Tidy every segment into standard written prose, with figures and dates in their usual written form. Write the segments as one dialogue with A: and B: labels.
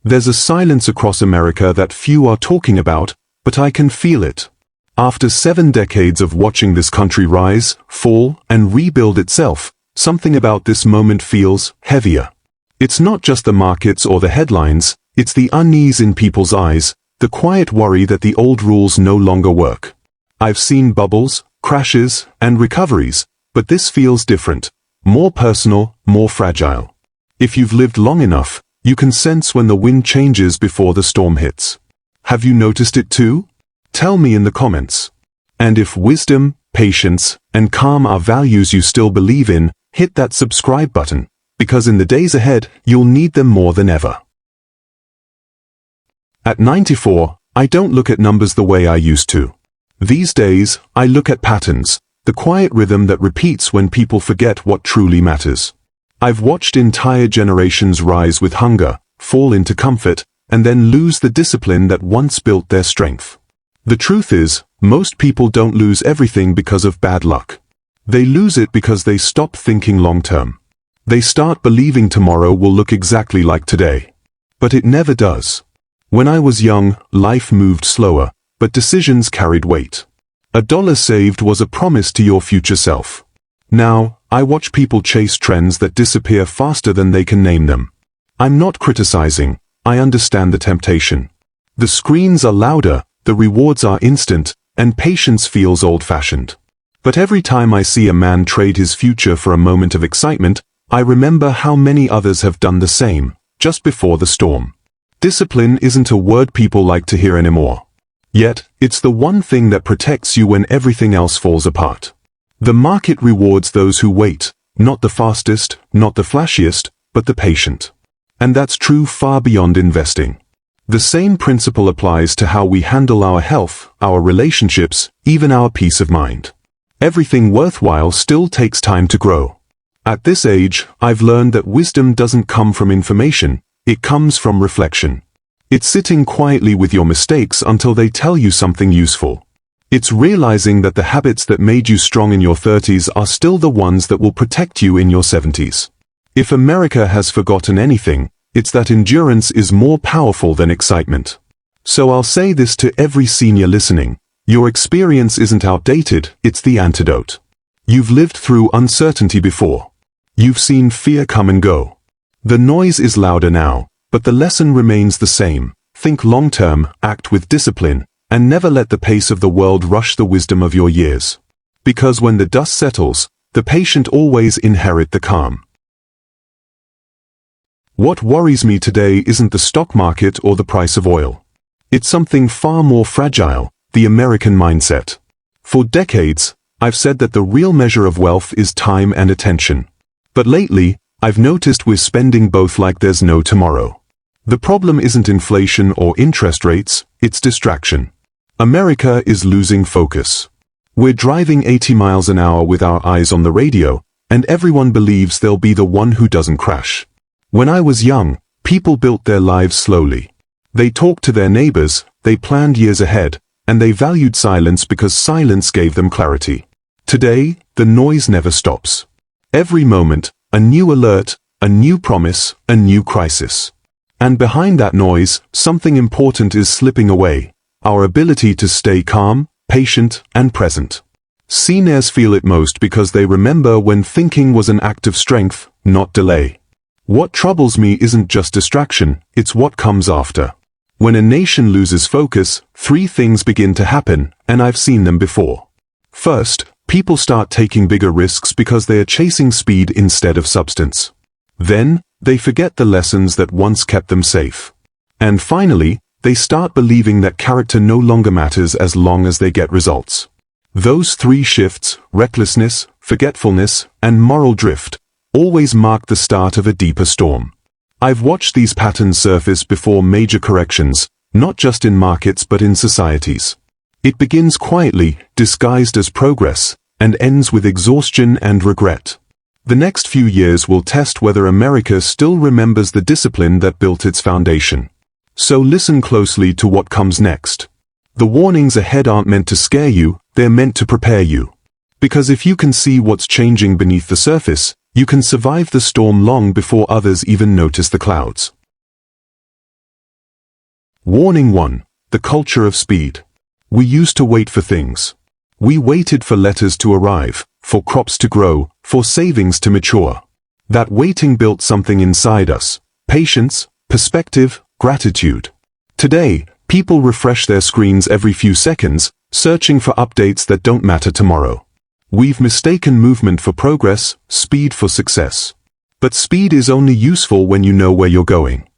A: There's a silence across America that few are talking about, but I can feel it. After 7 decades of watching this country rise, fall, and rebuild itself, something about this moment feels heavier. It's not just the markets or the headlines, it's the unease in people's eyes, the quiet worry that the old rules no longer work. I've seen bubbles, crashes, and recoveries, but this feels different, more personal, more fragile. If you've lived long enough, you can sense when the wind changes before the storm hits. Have you noticed it too? Tell me in the comments. And if wisdom, patience, and calm are values you still believe in, hit that subscribe button, because in the days ahead, you'll need them more than ever. At 94, I don't look at numbers the way I used to. These days, I look at patterns, the quiet rhythm that repeats when people forget what truly matters. I've watched entire generations rise with hunger, fall into comfort, and then lose the discipline that once built their strength. The truth is, most people don't lose everything because of bad luck. They lose it because they stop thinking long-term. They start believing tomorrow will look exactly like today. But it never does. When I was young, life moved slower, but decisions carried weight. $1 saved was a promise to your future self. Now, I watch people chase trends that disappear faster than they can name them. I'm not criticizing, I understand the temptation. The screens are louder, the rewards are instant, and patience feels old-fashioned. But every time I see a man trade his future for a moment of excitement, I remember how many others have done the same, just before the storm. Discipline isn't a word people like to hear anymore. Yet, it's the one thing that protects you when everything else falls apart. The market rewards those who wait, not the fastest, not the flashiest, but the patient. And that's true far beyond investing. The same principle applies to how we handle our health, our relationships, even our peace of mind. Everything worthwhile still takes time to grow. At this age, I've learned that wisdom doesn't come from information, it comes from reflection. It's sitting quietly with your mistakes until they tell you something useful. It's realizing that the habits that made you strong in your 30s are still the ones that will protect you in your 70s. If America has forgotten anything, it's that endurance is more powerful than excitement. So I'll say this to every senior listening, your experience isn't outdated, it's the antidote. You've lived through uncertainty before. You've seen fear come and go. The noise is louder now, but the lesson remains the same. Think long-term, act with discipline, and never let the pace of the world rush the wisdom of your years. Because when the dust settles, the patient always inherit the calm. What worries me today isn't the stock market or the price of oil. It's something far more fragile, the American mindset. For decades, I've said that the real measure of wealth is time and attention. But lately, I've noticed we're spending both like there's no tomorrow. The problem isn't inflation or interest rates, it's distraction. America is losing focus. We're driving 80 miles an hour with our eyes on the radio, and everyone believes they'll be the one who doesn't crash. When I was young, people built their lives slowly. They talked to their neighbors, they planned years ahead, and they valued silence because silence gave them clarity. Today, the noise never stops. Every moment, a new alert, a new promise, a new crisis. And behind that noise, something important is slipping away, our ability to stay calm, patient, and present. Seniors feel it most because they remember when thinking was an act of strength, not delay. What troubles me isn't just distraction, it's what comes after. When a nation loses focus, 3 things begin to happen, and I've seen them before. First, people start taking bigger risks because they are chasing speed instead of substance. Then, they forget the lessons that once kept them safe. And finally, they start believing that character no longer matters as long as they get results. Those 3 shifts, recklessness, forgetfulness, and moral drift, always mark the start of a deeper storm. I've watched these patterns surface before major corrections, not just in markets but in societies. It begins quietly, disguised as progress, and ends with exhaustion and regret. The next few years will test whether America still remembers the discipline that built its foundation. So listen closely to what comes next. The warnings ahead aren't meant to scare you, they're meant to prepare you. Because if you can see what's changing beneath the surface, you can survive the storm long before others even notice the clouds. Warning 1. The culture of speed. We used to wait for things. We waited for letters to arrive, for crops to grow, for savings to mature. That waiting built something inside us: patience, perspective, gratitude. Today, people refresh their screens every few seconds, searching for updates that don't matter tomorrow. We've mistaken movement for progress, speed for success. But speed is only useful when you know where you're going.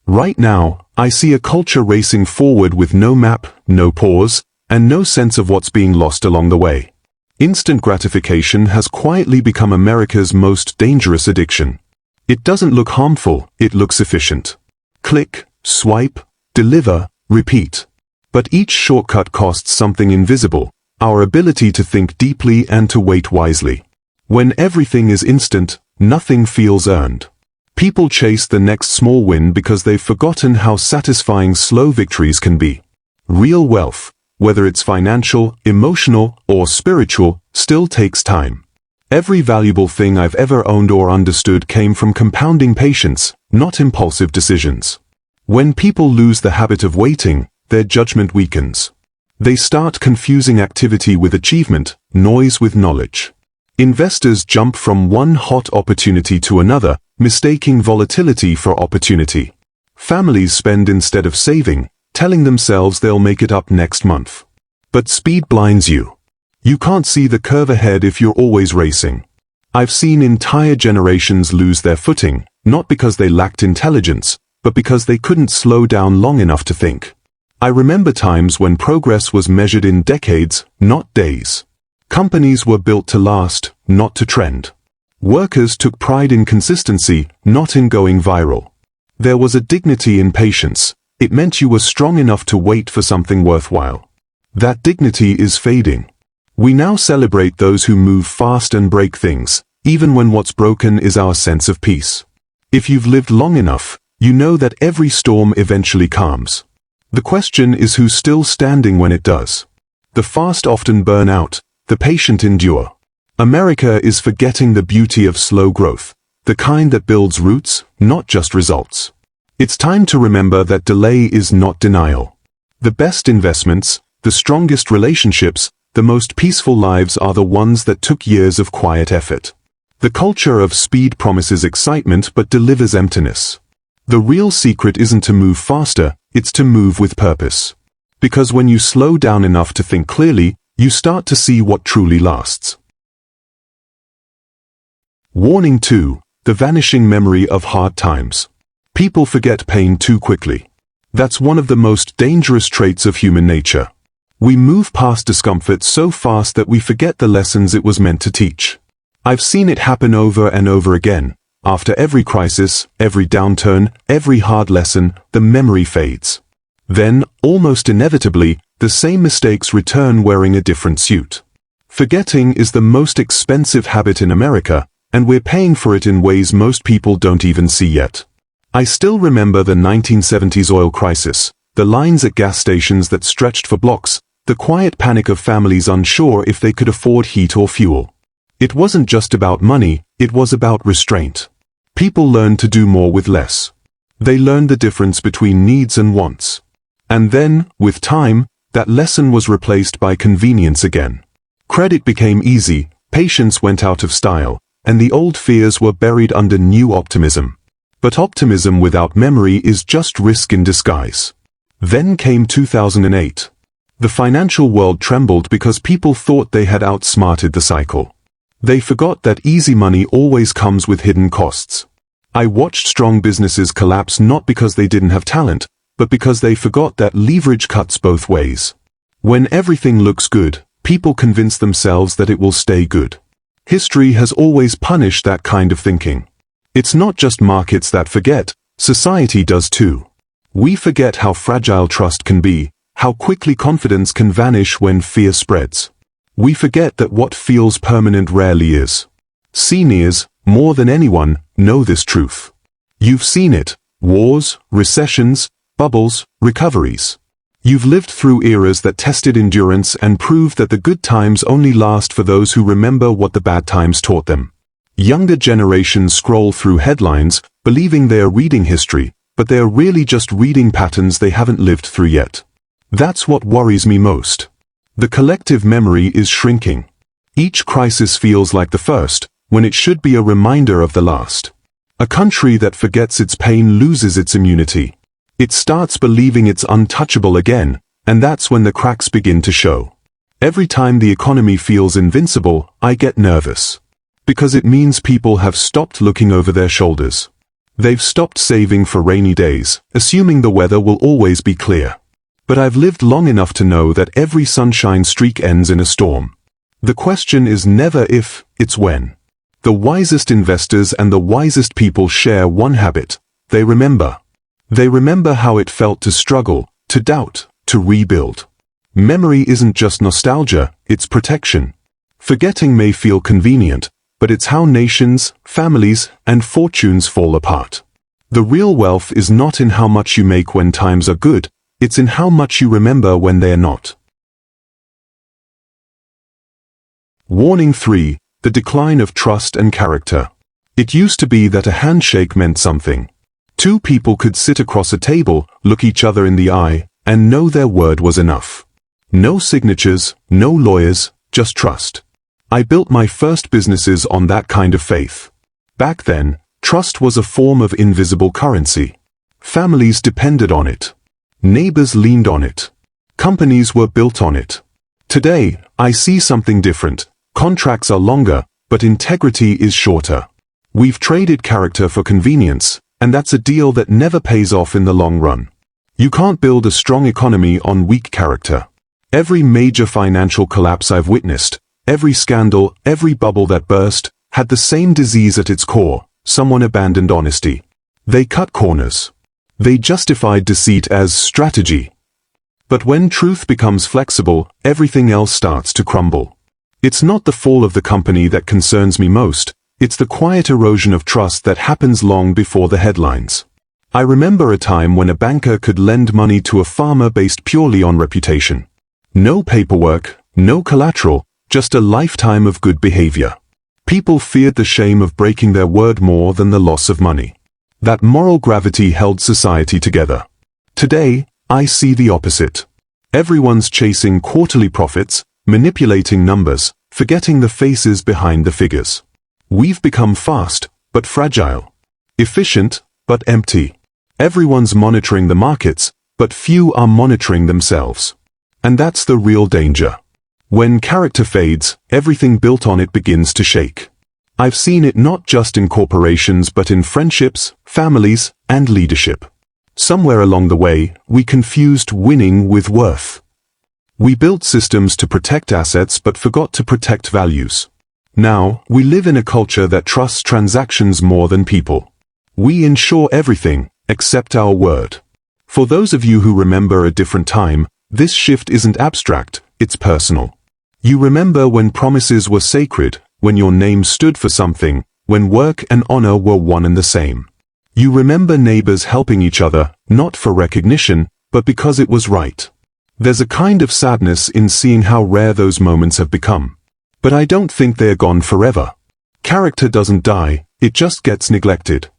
A: Right now, I see a culture racing forward with no map, no pause, and no sense of what's being lost along the way. Instant gratification has quietly become America's most dangerous addiction. It doesn't look harmful, it looks efficient. Click, swipe, deliver, repeat. But each shortcut costs something invisible: our ability to think deeply and to wait wisely. When everything is instant, nothing feels earned. People chase the next small win because they've forgotten how satisfying slow victories can be. Real wealth, whether it's financial, emotional, or spiritual, still takes time. Every valuable thing I've ever owned or understood came from compounding patience, not impulsive decisions. When people lose the habit of waiting, their judgment weakens. They start confusing activity with achievement, noise with knowledge. Investors jump from one hot opportunity to another, mistaking volatility for opportunity. Families spend instead of saving, telling themselves they'll make it up next month. But speed blinds you. You can't see the curve ahead if you're always racing. I've seen entire generations lose their footing, not because they lacked intelligence, but because they couldn't slow down long enough to think. I remember times when progress was measured in decades, not days. Companies were built to last, not to trend. Workers took pride in consistency, not in going viral. There was a dignity in patience. It meant you were strong enough to wait for something worthwhile. That dignity is fading. We now celebrate those who move fast and break things, even when what's broken is our sense of peace. If you've lived long enough, you know that every storm eventually calms. The question is who's still standing when it does. The fast often burn out, the patient endure. America is forgetting the beauty of slow growth, the kind that builds roots, not just results. It's time to remember that delay is not denial. The best investments, the strongest relationships, the most peaceful lives are the ones that took years of quiet effort. The culture of speed promises excitement but delivers emptiness. The real secret isn't to move faster, it's to move with purpose. Because when you slow down enough to think clearly, you start to see what truly lasts. Warning 2. The vanishing memory of hard times. People forget pain too quickly. That's one of the most dangerous traits of human nature. We move past discomfort so fast that we forget the lessons it was meant to teach. I've seen it happen over and over again. After every crisis, every downturn, every hard lesson, the memory fades. Then, almost inevitably, the same mistakes return wearing a different suit. Forgetting is the most expensive habit in America, and we're paying for it in ways most people don't even see yet. I still remember the 1970s oil crisis, the lines at gas stations that stretched for blocks, the quiet panic of families unsure if they could afford heat or fuel. It wasn't just about money, it was about restraint. People learned to do more with less. They learned the difference between needs and wants. And then, with time, that lesson was replaced by convenience again. Credit became easy, patience went out of style, and the old fears were buried under new optimism. But optimism without memory is just risk in disguise. Then came 2008. The financial world trembled because people thought they had outsmarted the cycle. They forgot that easy money always comes with hidden costs. I watched strong businesses collapse not because they didn't have talent, but because they forgot that leverage cuts both ways. When everything looks good, people convince themselves that it will stay good. History has always punished that kind of thinking. It's not just markets that forget, society does too. We forget how fragile trust can be, how quickly confidence can vanish when fear spreads. We forget that what feels permanent rarely is. Seniors, more than anyone, know this truth. You've seen it: wars, recessions, bubbles, recoveries. You've lived through eras that tested endurance and proved that the good times only last for those who remember what the bad times taught them. Younger generations scroll through headlines, believing they are reading history, but they are really just reading patterns they haven't lived through yet. That's what worries me most. The collective memory is shrinking. Each crisis feels like the first, when it should be a reminder of the last. A country that forgets its pain loses its immunity. It starts believing it's untouchable again, and that's when the cracks begin to show. Every time the economy feels invincible, I get nervous. Because it means people have stopped looking over their shoulders. They've stopped saving for rainy days, assuming the weather will always be clear. But I've lived long enough to know that every sunshine streak ends in a storm. The question is never if, it's when. The wisest investors and the wisest people share one habit: they remember. They remember how it felt to struggle, to doubt, to rebuild. Memory isn't just nostalgia, it's protection. Forgetting may feel convenient, but it's how nations, families, and fortunes fall apart. The real wealth is not in how much you make when times are good, it's in how much you remember when they are not. Warning 3. The decline of trust and character. It used to be that a handshake meant something. Two people could sit across a table, look each other in the eye, and know their word was enough. No signatures, no lawyers, just trust. I built my first businesses on that kind of faith. Back then, trust was a form of invisible currency. Families depended on it. Neighbors leaned on it. Companies were built on it. Today, I see something different. Contracts are longer, but integrity is shorter. We've traded character for convenience, and that's a deal that never pays off in the long run. You can't build a strong economy on weak character. Every major financial collapse I've witnessed, every scandal, every bubble that burst, had the same disease at its core: someone abandoned honesty. They cut corners. They justified deceit as strategy. But when truth becomes flexible, everything else starts to crumble. It's not the fall of the company that concerns me most, it's the quiet erosion of trust that happens long before the headlines. I remember a time when a banker could lend money to a farmer based purely on reputation. No paperwork, no collateral, just a lifetime of good behavior. People feared the shame of breaking their word more than the loss of money. That moral gravity held society together. Today, I see the opposite. Everyone's chasing quarterly profits, manipulating numbers, forgetting the faces behind the figures. We've become fast, but fragile. Efficient, but empty. Everyone's monitoring the markets, but few are monitoring themselves. And that's the real danger. When character fades, everything built on it begins to shake. I've seen it not just in corporations but in friendships, families, and leadership. Somewhere along the way, we confused winning with worth. We built systems to protect assets but forgot to protect values. Now, we live in a culture that trusts transactions more than people. We insure everything, except our word. For those of you who remember a different time, this shift isn't abstract, it's personal. You remember when promises were sacred, when your name stood for something, when work and honor were one and the same. You remember neighbors helping each other, not for recognition, but because it was right. There's a kind of sadness in seeing how rare those moments have become. But I don't think they're gone forever. Character doesn't die, it just gets neglected.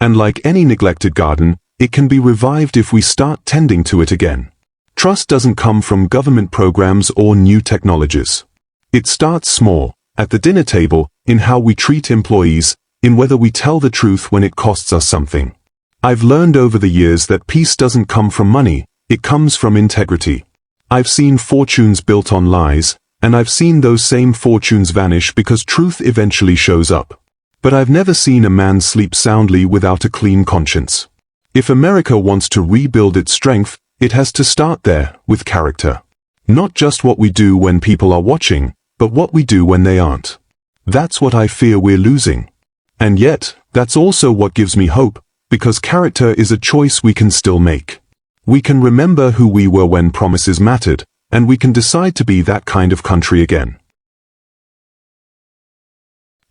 A: And like any neglected garden, it can be revived if we start tending to it again. Trust doesn't come from government programs or new technologies. It starts small, at the dinner table, in how we treat employees, in whether we tell the truth when it costs us something. I've learned over the years that peace doesn't come from money, it comes from integrity. I've seen fortunes built on lies, and I've seen those same fortunes vanish because truth eventually shows up. But I've never seen a man sleep soundly without a clean conscience. If America wants to rebuild its strength, it has to start there, with character. Not just what we do when people are watching, but what we do when they aren't. That's what I fear we're losing. And yet, that's also what gives me hope, because character is a choice we can still make. We can remember who we were when promises mattered, and we can decide to be that kind of country again.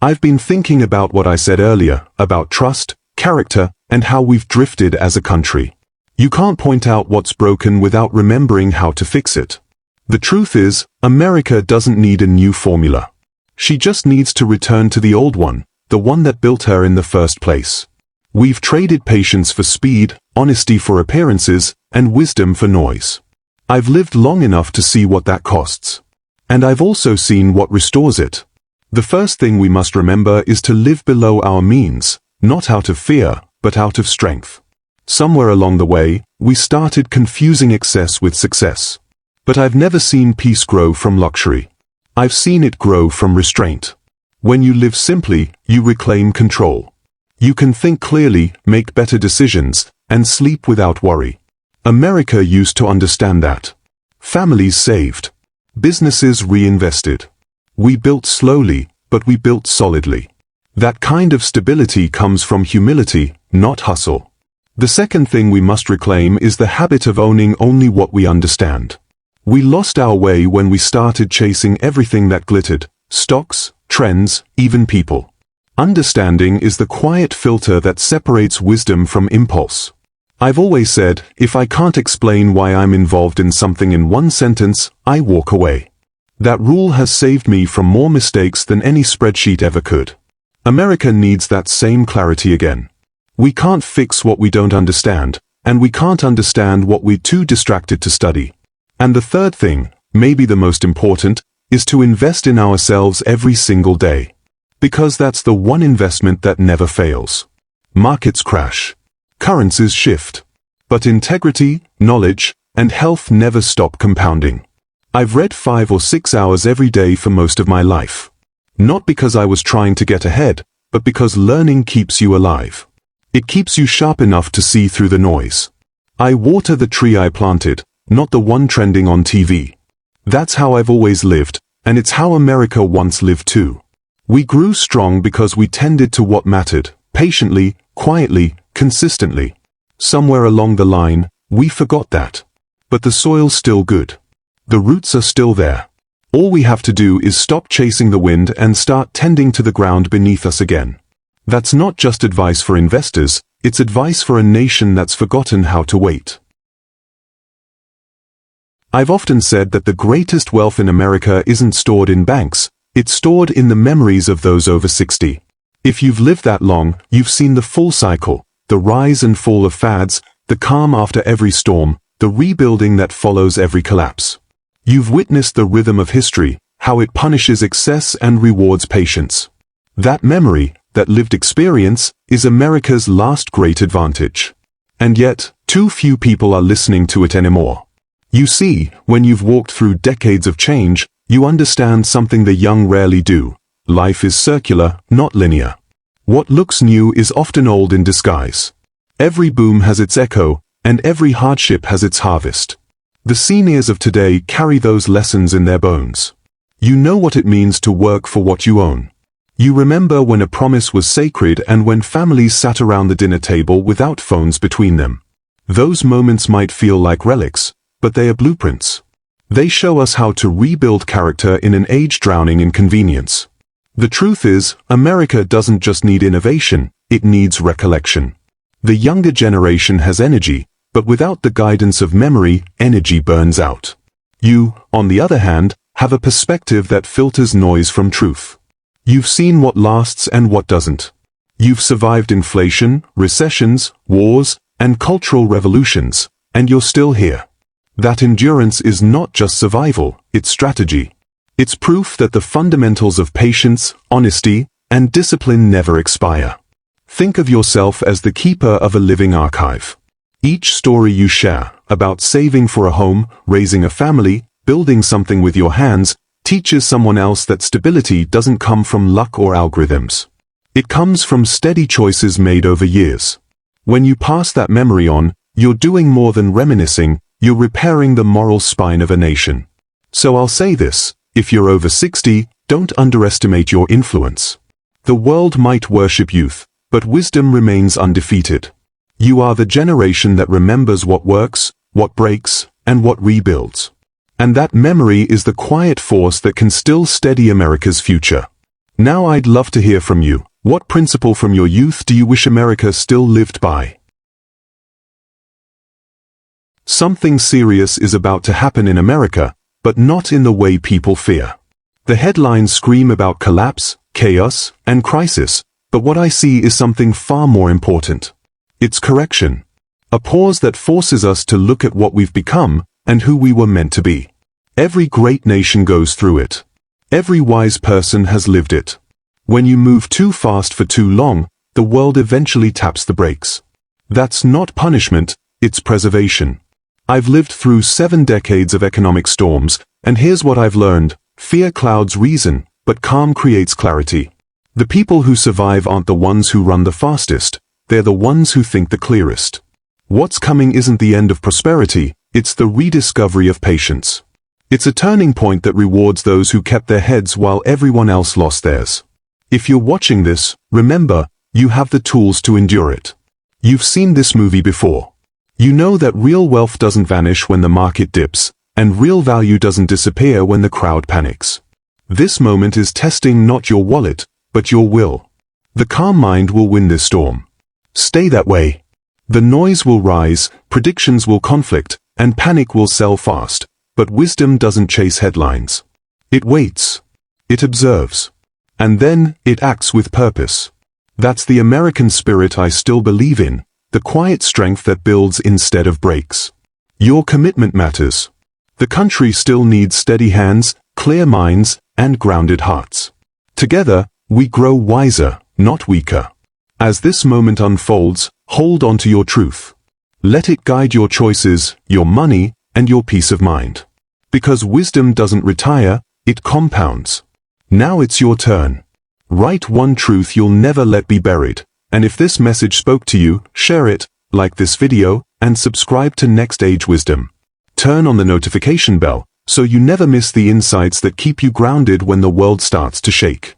A: I've been thinking about what I said earlier, about trust, character, and how we've drifted as a country. You can't point out what's broken without remembering how to fix it. The truth is, America doesn't need a new formula. She just needs to return to the old one, the one that built her in the first place. We've traded patience for speed, honesty for appearances, and wisdom for noise. I've lived long enough to see what that costs. And I've also seen what restores it. The first thing we must remember is to live below our means, not out of fear, but out of strength. Somewhere along the way, we started confusing excess with success. But I've never seen peace grow from luxury. I've seen it grow from restraint. When you live simply, you reclaim control. You can think clearly, make better decisions, and sleep without worry. America used to understand that. Families saved. Businesses reinvested. We built slowly, but we built solidly. That kind of stability comes from humility, not hustle. The second thing we must reclaim is the habit of owning only what we understand. We lost our way when we started chasing everything that glittered, stocks, trends, even people. Understanding is the quiet filter that separates wisdom from impulse. I've always said, if I can't explain why I'm involved in something in one sentence, I walk away. That rule has saved me from more mistakes than any spreadsheet ever could. America needs that same clarity again. We can't fix what we don't understand, and we can't understand what we're too distracted to study. And the third thing, maybe the most important, is to invest in ourselves every single day. Because that's the one investment that never fails. Markets crash. Currencies shift. But integrity, knowledge, and health never stop compounding. I've read 5 or 6 hours every day for most of my life. Not because I was trying to get ahead, but because learning keeps you alive. It keeps you sharp enough to see through the noise. I water the tree I planted, not the one trending on TV. That's how I've always lived, and it's how America once lived too. We grew strong because we tended to what mattered, patiently, quietly, consistently. Somewhere along the line, we forgot that. But the soil's still good. The roots are still there. All we have to do is stop chasing the wind and start tending to the ground beneath us again. That's not just advice for investors, it's advice for a nation that's forgotten how to wait. I've often said that the greatest wealth in America isn't stored in banks, it's stored in the memories of those over 60. If you've lived that long, you've seen the full cycle, the rise and fall of fads, the calm after every storm, the rebuilding that follows every collapse. You've witnessed the rhythm of history, how it punishes excess and rewards patience. That memory, that lived experience, is America's last great advantage. And yet, too few people are listening to it anymore. You see, when you've walked through decades of change, you understand something the young rarely do. Life is circular, not linear. What looks new is often old in disguise. Every boom has its echo, and every hardship has its harvest. The seniors of today carry those lessons in their bones. You know what it means to work for what you own. You remember when a promise was sacred and when families sat around the dinner table without phones between them. Those moments might feel like relics, but they are blueprints. They show us how to rebuild character in an age drowning in convenience. The truth is, America doesn't just need innovation, it needs recollection. The younger generation has energy, but without the guidance of memory, energy burns out. You, on the other hand, have a perspective that filters noise from truth. You've seen what lasts and what doesn't. You've survived inflation, recessions, wars, and cultural revolutions, and you're still here. That endurance is not just survival, it's strategy. It's proof that the fundamentals of patience, honesty, and discipline never expire. Think of yourself as the keeper of a living archive. Each story you share, about saving for a home, raising a family, building something with your hands, teaches someone else that stability doesn't come from luck or algorithms. It comes from steady choices made over years. When you pass that memory on, you're doing more than reminiscing, you're repairing the moral spine of a nation. So I'll say this, if you're over 60, don't underestimate your influence. The world might worship youth, but wisdom remains undefeated. You are the generation that remembers what works, what breaks, and what rebuilds. And that memory is the quiet force that can still steady America's future. Now I'd love to hear from you. What principle from your youth do you wish America still lived by? Something serious is about to happen in America, but not in the way people fear. The headlines scream about collapse, chaos, and crisis, but what I see is something far more important. It's correction. A pause that forces us to look at what we've become and who we were meant to be. Every great nation goes through it. Every wise person has lived it. When you move too fast for too long, the world eventually taps the brakes. That's not punishment, it's preservation. I've lived through 7 decades of economic storms, and here's what I've learned. Fear clouds reason, but calm creates clarity. The people who survive aren't the ones who run the fastest, they're the ones who think the clearest. What's coming isn't the end of prosperity, it's the rediscovery of patience. It's a turning point that rewards those who kept their heads while everyone else lost theirs. If you're watching this, remember, you have the tools to endure it. You've seen this movie before. You know that real wealth doesn't vanish when the market dips, and real value doesn't disappear when the crowd panics. This moment is testing not your wallet, but your will. The calm mind will win this storm. Stay that way. The noise will rise, predictions will conflict, and panic will sell fast, but wisdom doesn't chase headlines. It waits. It observes. And then, it acts with purpose. That's the American spirit I still believe in, the quiet strength that builds instead of breaks. Your commitment matters. The country still needs steady hands, clear minds, and grounded hearts. Together, we grow wiser, not weaker. As this moment unfolds, hold on to your truth. Let it guide your choices, your money, and your peace of mind. Because wisdom doesn't retire, it compounds. Now it's your turn. Write one truth you'll never let be buried. And if this message spoke to you, share it, like this video, and subscribe to Next Age Wisdom. Turn on the notification bell, so you never miss the insights that keep you grounded when the world starts to shake.